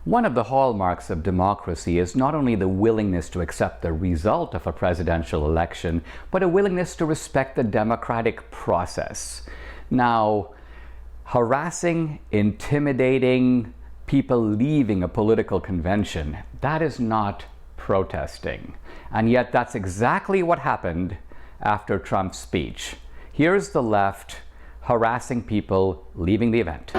One of the hallmarks of democracy is not only the willingness to accept the result of a presidential election, but a willingness to respect the democratic process. Now, harassing, intimidating people leaving a political convention, that is not protesting. And yet that's exactly what happened after Trump's speech. Here's the left harassing people leaving the event.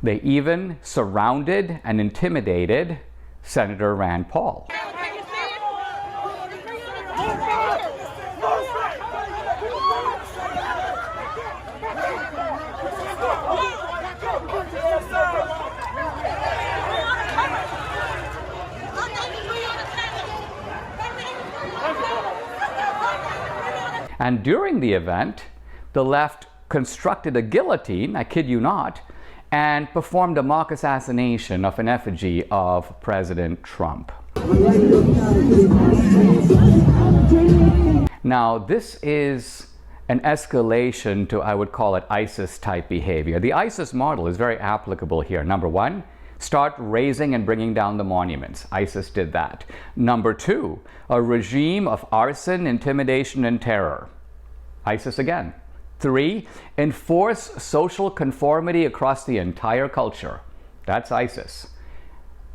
They even surrounded and intimidated Senator Rand Paul. And during the event, the left constructed a guillotine, I kid you not, and performed a mock assassination of an effigy of President Trump. Now, this is an escalation to, I would call it, ISIS-type behavior. The ISIS model is very applicable here. Number one, start raising and bringing down the monuments. ISIS did that. Number two, a regime of arson, intimidation, and terror. ISIS again. Three, enforce social conformity across the entire culture. That's ISIS.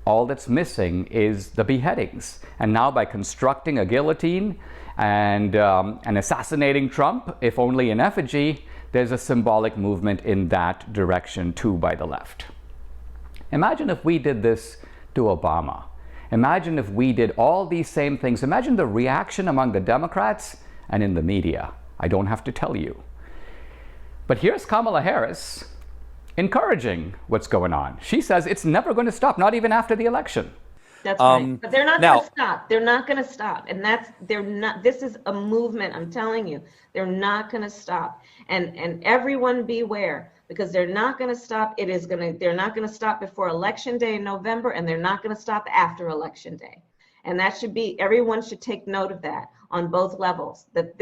All that's missing is the beheadings. And now by constructing a guillotine and assassinating Trump, if only in effigy, there's a symbolic movement in that direction too by the left. Imagine if we did this to Obama. Imagine if we did all these same things. Imagine the reaction among the Democrats and in the media. I don't have to tell you. But here's Kamala Harris encouraging what's going on. She says it's never going to stop, not even after the election. That's right. But they're not going to stop. They're not going to stop. And this is a movement, I'm telling you. They're not going to stop. And everyone beware, because they're not going to stop. They're not going to stop before Election Day in November, and they're not going to stop after Election Day. And that should be, everyone should take note of that on both levels, that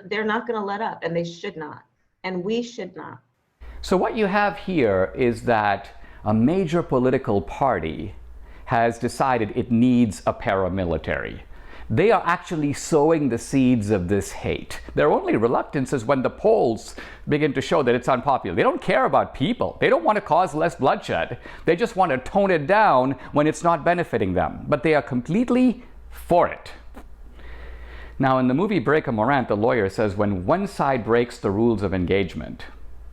they're not going to let up, and they should not. And we should not. So what you have here is that a major political party has decided it needs a paramilitary. They are actually sowing the seeds of this hate. Their only reluctance is when the polls begin to show that it's unpopular. They don't care about people. They don't want to cause less bloodshed. They just want to tone it down when it's not benefiting them. But they are completely for it. Now, in the movie Breaker Morant, the lawyer says when one side breaks the rules of engagement,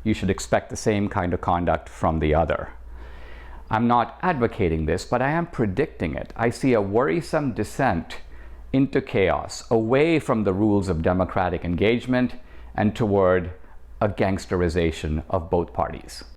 you should expect the same kind of conduct from the other. I'm not advocating this, but I am predicting it. I see a worrisome descent into chaos, away from the rules of democratic engagement and toward a gangsterization of both parties.